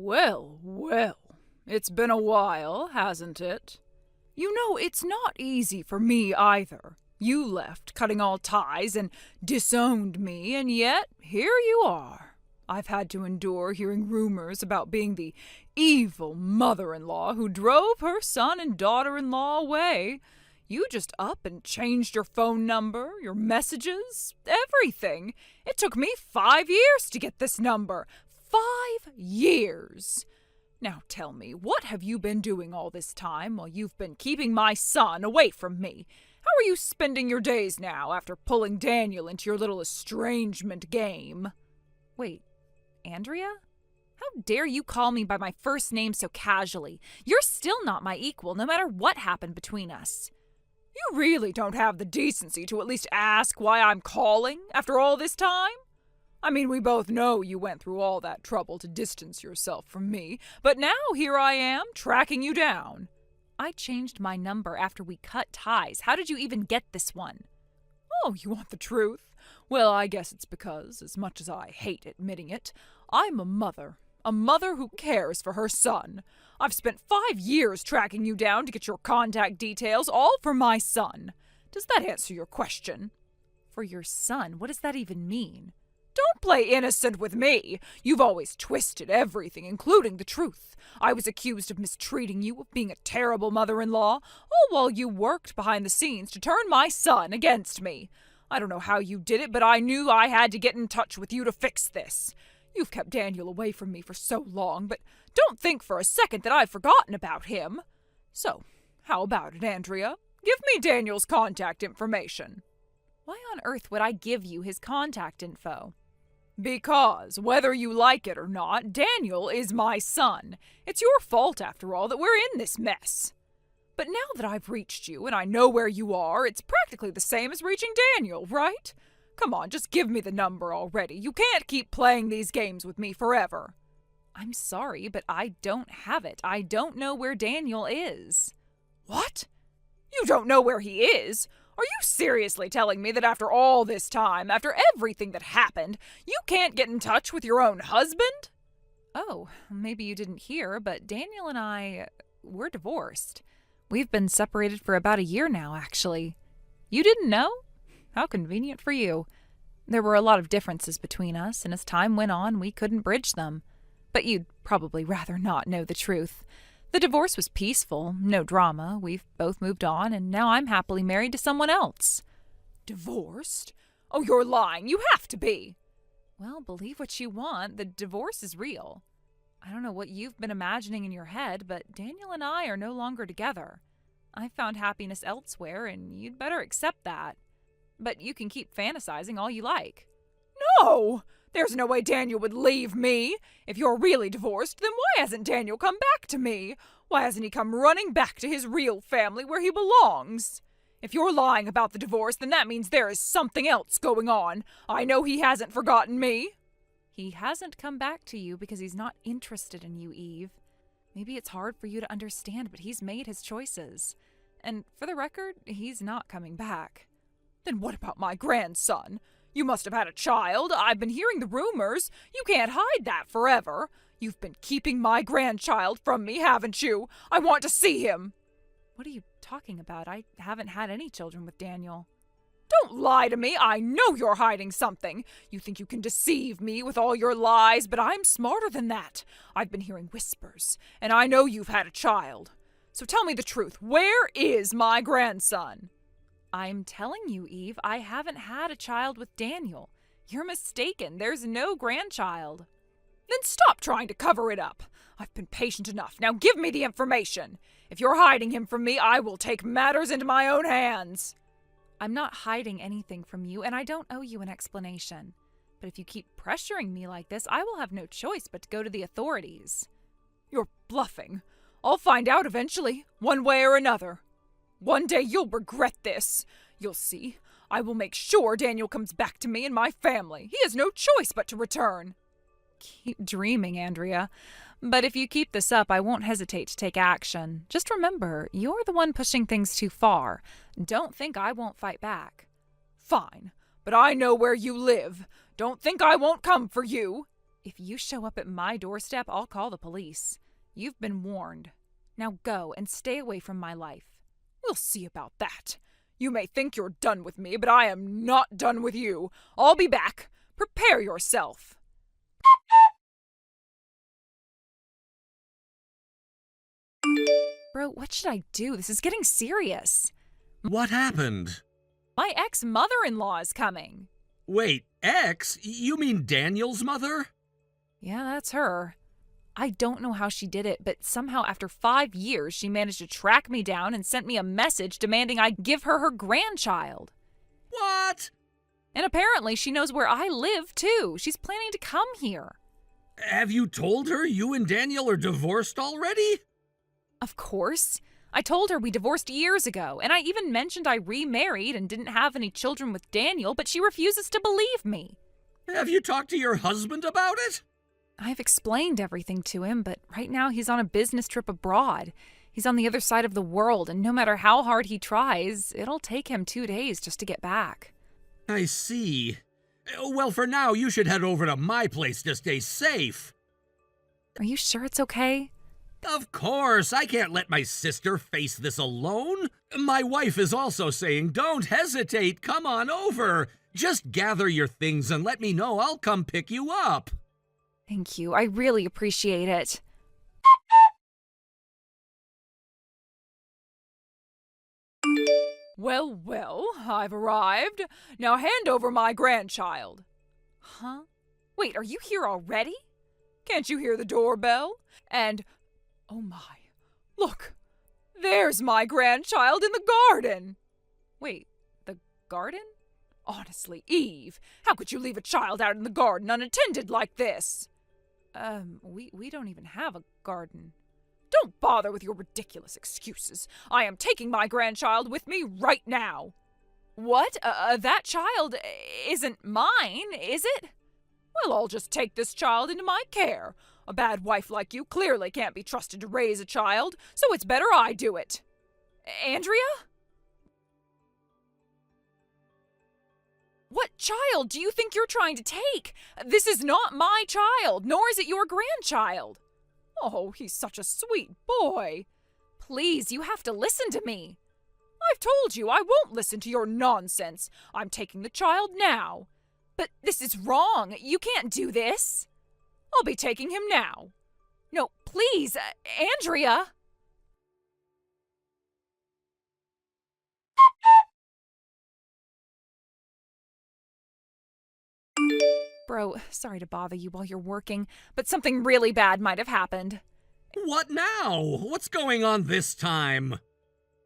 Well, well, it's been a while, hasn't it? You know, it's not easy for me either. You left, cutting all ties, and disowned me, and yet here you are. I've had to endure hearing rumors about being the evil mother-in-law who drove her son and daughter-in-law away. You just up and changed your phone number, your messages, everything. It took me 5 years to get this number. 5 years. Now tell me, what have you been doing all this time while you've been keeping my son away from me? How are you spending your days now after pulling Daniel into your little estrangement game? Wait, Andrea? How dare you call me by my first name so casually? You're still not my equal, no matter what happened between us. You really don't have the decency to at least ask why I'm calling after all this time? I mean, we both know you went through all that trouble to distance yourself from me, but now here I am, tracking you down. I changed my number after we cut ties. How did you even get this one? Oh, you want the truth? Well, I guess it's because, as much as I hate admitting it, I'm a mother who cares for her son. I've spent 5 years tracking you down to get your contact details, all for my son. Does that answer your question? For your son? What does that even mean? Don't play innocent with me. You've always twisted everything, including the truth. I was accused of mistreating you, of being a terrible mother-in-law, all while you worked behind the scenes to turn my son against me. I don't know how you did it, but I knew I had to get in touch with you to fix this. You've kept Daniel away from me for so long, but don't think for a second that I've forgotten about him. So, how about it, Andrea? Give me Daniel's contact information. Why on earth would I give you his contact info? Because, whether you like it or not, Daniel is my son. It's your fault, after all, that we're in this mess. But now that I've reached you and I know where you are, it's practically the same as reaching Daniel, right? Come on, just give me the number already. You can't keep playing these games with me forever. I'm sorry, but I don't have it. I don't know where Daniel is. What? You don't know where he is? Are you seriously telling me that after all this time, after everything that happened, you can't get in touch with your own husband? Oh, maybe you didn't hear, but Daniel and we're divorced. We've been separated for about a year now, actually. You didn't know? How convenient for you. There were a lot of differences between us, and as time went on, we couldn't bridge them. But you'd probably rather not know the truth. The divorce was peaceful, no drama. We've both moved on, and now I'm happily married to someone else. Divorced? Oh, you're lying. You have to be. Well, believe what you want. The divorce is real. I don't know what you've been imagining in your head, but Daniel and I are no longer together. I found happiness elsewhere, and you'd better accept that. But you can keep fantasizing all you like. No! There's no way Daniel would leave me. If you're really divorced, then why hasn't Daniel come back to me? Why hasn't he come running back to his real family where he belongs? If you're lying about the divorce, then that means there is something else going on. I know he hasn't forgotten me. He hasn't come back to you because he's not interested in you, Eve. Maybe it's hard for you to understand, but he's made his choices. And for the record, he's not coming back. Then what about my grandson? You must have had a child. I've been hearing the rumors. You can't hide that forever. You've been keeping my grandchild from me, haven't you? I want to see him. What are you talking about? I haven't had any children with Daniel. Don't lie to me. I know you're hiding something. You think you can deceive me with all your lies, but I'm smarter than that. I've been hearing whispers, and I know you've had a child. So tell me the truth. Where is my grandson? I'm telling you, Eve, I haven't had a child with Daniel. You're mistaken. There's no grandchild. Then stop trying to cover it up. I've been patient enough. Now give me the information. If you're hiding him from me, I will take matters into my own hands. I'm not hiding anything from you, and I don't owe you an explanation. But if you keep pressuring me like this, I will have no choice but to go to the authorities. You're bluffing. I'll find out eventually, one way or another. One day you'll regret this. You'll see. I will make sure Daniel comes back to me and my family. He has no choice but to return. Keep dreaming, Andrea. But if you keep this up, I won't hesitate to take action. Just remember, you're the one pushing things too far. Don't think I won't fight back. Fine, but I know where you live. Don't think I won't come for you. If you show up at my doorstep, I'll call the police. You've been warned. Now go and stay away from my life. We'll see about that. You may think you're done with me, but I am not done with you. I'll be back. Prepare yourself. Bro, what should I do? This is getting serious. What happened? My ex-mother-in-law is coming. Wait, ex? You mean Daniel's mother? Yeah, that's her. I don't know how she did it, but somehow after 5 years, she managed to track me down and sent me a message demanding I give her her grandchild. What? And apparently she knows where I live, too. She's planning to come here. Have you told her you and Daniel are divorced already? Of course. I told her we divorced years ago, and I even mentioned I remarried and didn't have any children with Daniel, but she refuses to believe me. Have you talked to your husband about it? I've explained everything to him, but right now he's on a business trip abroad. He's on the other side of the world, and no matter how hard he tries, it'll take him 2 days just to get back. I see. Well, for now, you should head over to my place to stay safe. Are you sure it's okay? Of course, I can't let my sister face this alone. My wife is also saying, don't hesitate, come on over. Just gather your things and let me know. I'll come pick you up. Thank you. I really appreciate it. Well, well, I've arrived. Now hand over my grandchild. Huh? Wait, are you here already? Can't you hear the doorbell? And, oh my, look, there's my grandchild in the garden. Wait, the garden? Honestly, Eve, how could you leave a child out in the garden unattended like this? We don't even have a garden. Don't bother with your ridiculous excuses. I am taking my grandchild with me right now. What? That child isn't mine, is it? Well, I'll just take this child into my care. A bad wife like you clearly can't be trusted to raise a child, so it's better I do it. Andrea? What child do you think you're trying to take? This is not my child, nor is it your grandchild. Oh, he's such a sweet boy. Please, you have to listen to me. I've told you I won't listen to your nonsense. I'm taking the child now. But this is wrong. You can't do this. I'll be taking him now. No, please, Andrea. Bro, sorry to bother you while you're working, but something really bad might have happened. What now? What's going on this time?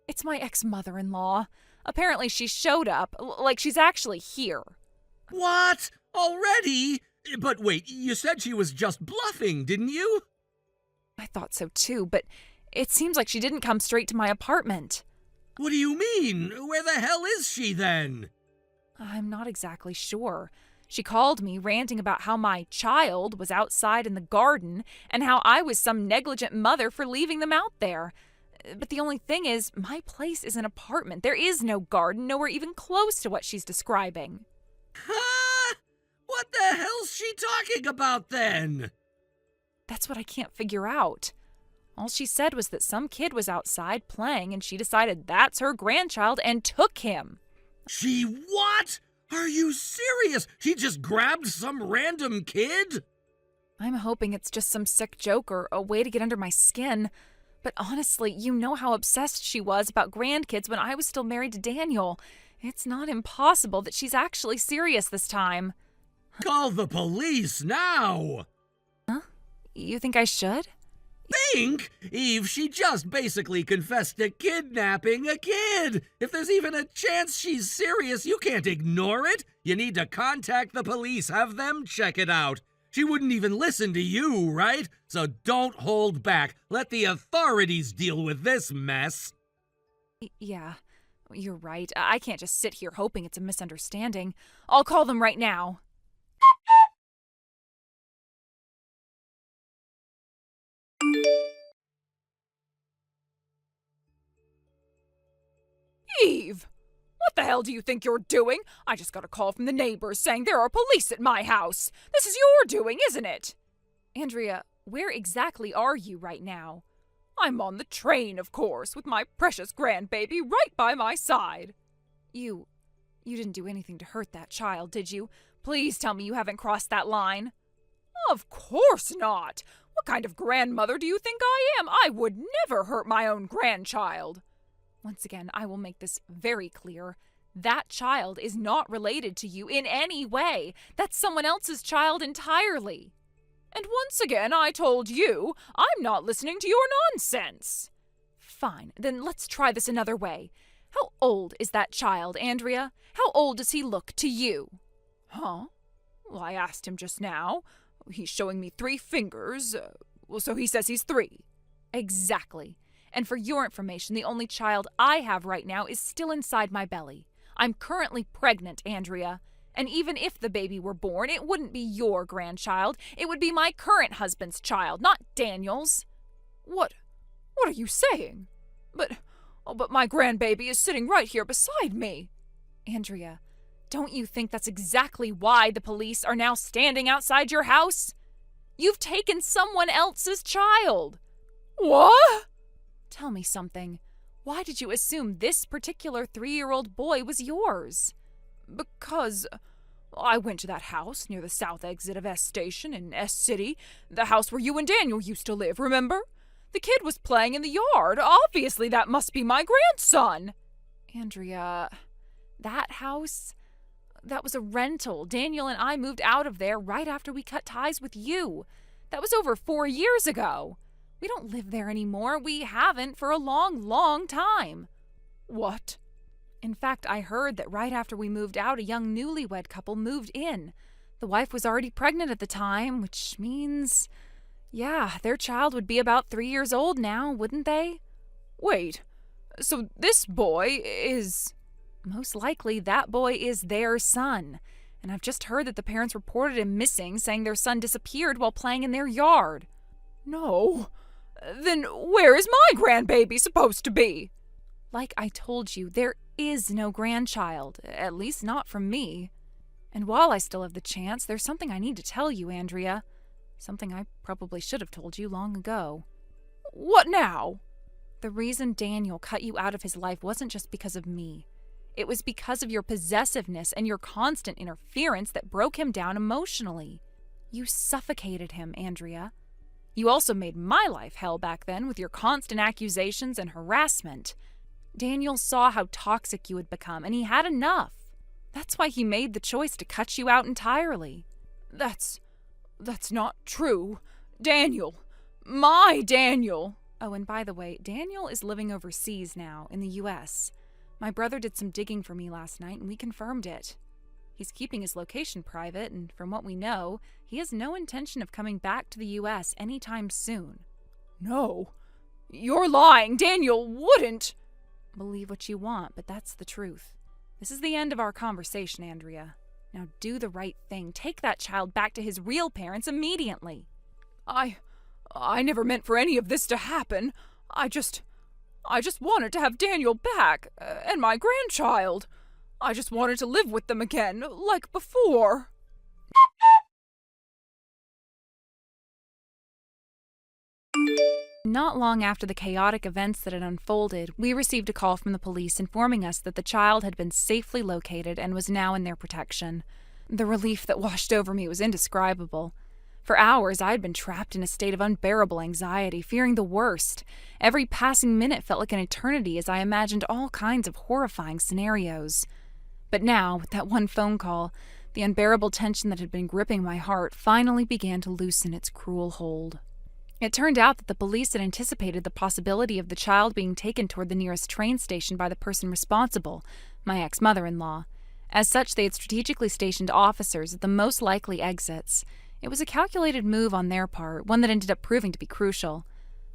It's my ex-mother-in-law. Apparently she showed up, like she's actually here. What? Already? But wait, you said she was just bluffing, didn't you? I thought so too, but it seems like she didn't come straight to my apartment. What do you mean? Where the hell is she then? I'm not exactly sure. She called me ranting about how my child was outside in the garden and how I was some negligent mother for leaving them out there. But the only thing is, my place is an apartment. There is no garden, nowhere even close to what she's describing. Huh? What the hell's she talking about then? That's what I can't figure out. All she said was that some kid was outside playing and she decided that's her grandchild and took him. She what? Are you serious? She just grabbed some random kid? I'm hoping it's just some sick joke or a way to get under my skin. But honestly, you know how obsessed she was about grandkids when I was still married to Daniel. It's not impossible that she's actually serious this time. Call the police now! Huh? You think I should? Think? Eve, she just basically confessed to kidnapping a kid. If there's even a chance she's serious, you can't ignore it. You need to contact the police, have them check it out. She wouldn't even listen to you, right? So don't hold back. Let the authorities deal with this mess. Yeah, you're right. I can't just sit here hoping it's a misunderstanding. I'll call them right now. Eve, what the hell do you think you're doing? I just got a call from the neighbors saying there are police at my house. This is your doing, isn't it? Andrea, where exactly are you right now? I'm on the train, of course, with my precious grandbaby right by my side. You didn't do anything to hurt that child, did you? Please tell me you haven't crossed that line. Of course not. What kind of grandmother do you think I am? I would never hurt my own grandchild. Once again, I will make this very clear. That child is not related to you in any way. That's someone else's child entirely. And once again, I told you, I'm not listening to your nonsense. Fine, then let's try this another way. How old is that child, Andrea? How old does he look to you? Huh? Well, I asked him just now. He's showing me 3 fingers. So he says he's 3. Exactly. And for your information, the only child I have right now is still inside my belly. I'm currently pregnant, Andrea. And even if the baby were born, it wouldn't be your grandchild. It would be my current husband's child, not Daniel's. What are you saying? But my grandbaby is sitting right here beside me. Andrea, don't you think that's exactly why the police are now standing outside your house? You've taken someone else's child. What? Tell me something. Why did you assume this particular 3-year-old boy was yours? Because I went to that house near the south exit of S Station in S City, the house where you and Daniel used to live, remember? The kid was playing in the yard. Obviously, that must be my grandson. Andrea, that house, that was a rental. Daniel and I moved out of there right after we cut ties with you. That was over 4 years ago. We don't live there anymore. We haven't for a long, long time. What? In fact, I heard that right after we moved out, a young newlywed couple moved in. The wife was already pregnant at the time, which means, yeah, their child would be about 3 years old now, wouldn't they? Wait, so this boy is... Most likely that boy is their son. And I've just heard that the parents reported him missing, saying their son disappeared while playing in their yard. No. Then where is my grandbaby supposed to be? Like I told you, there is no grandchild, at least not from me. And while I still have the chance, there's something I need to tell you, Andrea. Something I probably should have told you long ago. What now? The reason Daniel cut you out of his life wasn't just because of me. It was because of your possessiveness and your constant interference that broke him down emotionally. You suffocated him, Andrea. You also made my life hell back then with your constant accusations and harassment. Daniel saw how toxic you had become, and he had enough. That's why he made the choice to cut you out entirely. That's not true. Daniel. My Daniel. Oh, and by the way, Daniel is living overseas now, in the U.S. My brother did some digging for me last night, and we confirmed it. He's keeping his location private, and from what we know, he has no intention of coming back to the U.S. anytime soon. No. You're lying. Daniel wouldn't. Believe what you want, but that's the truth. This is the end of our conversation, Andrea. Now do the right thing. Take that child back to his real parents immediately. I never meant for any of this to happen. I just wanted to have Daniel back, and my grandchild. I just wanted to live with them again, like before. Not long after the chaotic events that had unfolded, we received a call from the police informing us that the child had been safely located and was now in their protection. The relief that washed over me was indescribable. For hours, I had been trapped in a state of unbearable anxiety, fearing the worst. Every passing minute felt like an eternity as I imagined all kinds of horrifying scenarios. But now, with that one phone call, the unbearable tension that had been gripping my heart finally began to loosen its cruel hold. It turned out that the police had anticipated the possibility of the child being taken toward the nearest train station by the person responsible, my ex-mother-in-law. As such, they had strategically stationed officers at the most likely exits. It was a calculated move on their part, one that ended up proving to be crucial.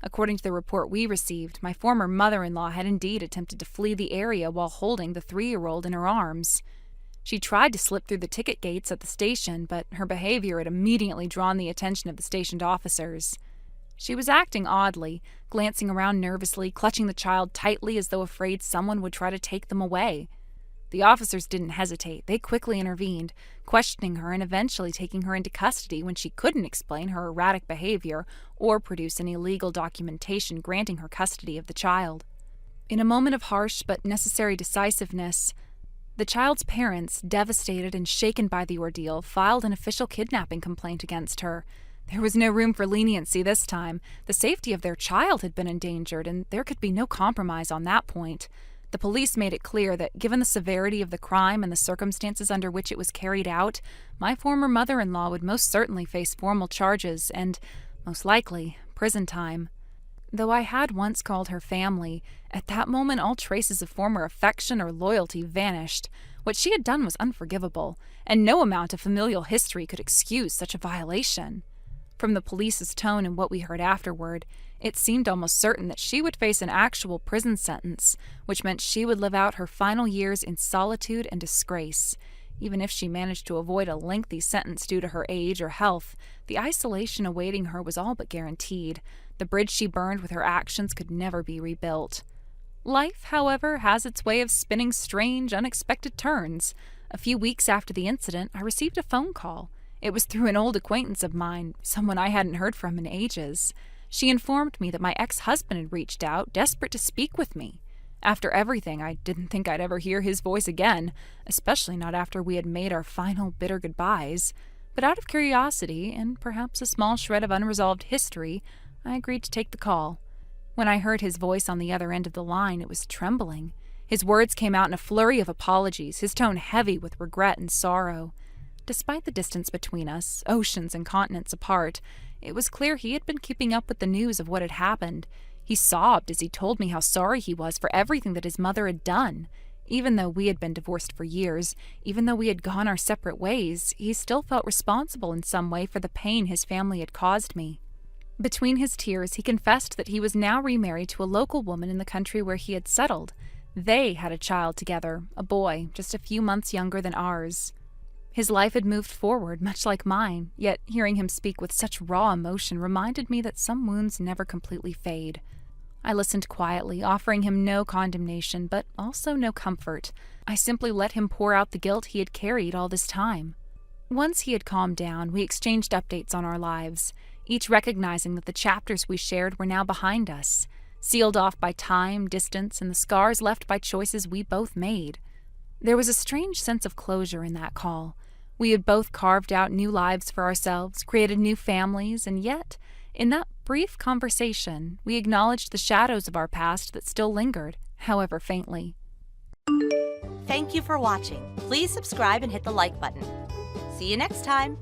According to the report we received, my former mother-in-law had indeed attempted to flee the area while holding the 3-year-old in her arms. She tried to slip through the ticket gates at the station, but her behavior had immediately drawn the attention of the stationed officers. She was acting oddly, glancing around nervously, clutching the child tightly as though afraid someone would try to take them away. The officers didn't hesitate. They quickly intervened, questioning her and eventually taking her into custody when she couldn't explain her erratic behavior or produce any legal documentation granting her custody of the child. In a moment of harsh but necessary decisiveness, the child's parents, devastated and shaken by the ordeal, filed an official kidnapping complaint against her. There was no room for leniency this time. The safety of their child had been endangered, and there could be no compromise on that point. The police made it clear that, given the severity of the crime and the circumstances under which it was carried out, my former mother-in-law would most certainly face formal charges and, most likely, prison time. Though I had once called her family, at that moment all traces of former affection or loyalty vanished. What she had done was unforgivable, and no amount of familial history could excuse such a violation. From the police's tone and what we heard afterward, it seemed almost certain that she would face an actual prison sentence, which meant she would live out her final years in solitude and disgrace. Even if she managed to avoid a lengthy sentence due to her age or health, the isolation awaiting her was all but guaranteed. The bridge she burned with her actions could never be rebuilt. Life, however, has its way of spinning strange, unexpected turns. A few weeks after the incident, I received a phone call. It was through an old acquaintance of mine, someone I hadn't heard from in ages. She informed me that my ex-husband had reached out, desperate to speak with me. After everything, I didn't think I'd ever hear his voice again, especially not after we had made our final bitter goodbyes. But out of curiosity, and perhaps a small shred of unresolved history, I agreed to take the call. When I heard his voice on the other end of the line, it was trembling. His words came out in a flurry of apologies, his tone heavy with regret and sorrow. Despite the distance between us, oceans and continents apart, it was clear he had been keeping up with the news of what had happened. He sobbed as he told me how sorry he was for everything that his mother had done. Even though we had been divorced for years, even though we had gone our separate ways, he still felt responsible in some way for the pain his family had caused me. Between his tears, he confessed that he was now remarried to a local woman in the country where he had settled. They had a child together, a boy, just a few months younger than ours. His life had moved forward, much like mine, yet hearing him speak with such raw emotion reminded me that some wounds never completely fade. I listened quietly, offering him no condemnation, but also no comfort. I simply let him pour out the guilt he had carried all this time. Once he had calmed down, we exchanged updates on our lives, each recognizing that the chapters we shared were now behind us, sealed off by time, distance, and the scars left by choices we both made. There was a strange sense of closure in that call. We had both carved out new lives for ourselves, created new families, and yet, in that brief conversation, we acknowledged the shadows of our past that still lingered, however faintly. Thank you for watching. Please subscribe and hit the like button. See you next time.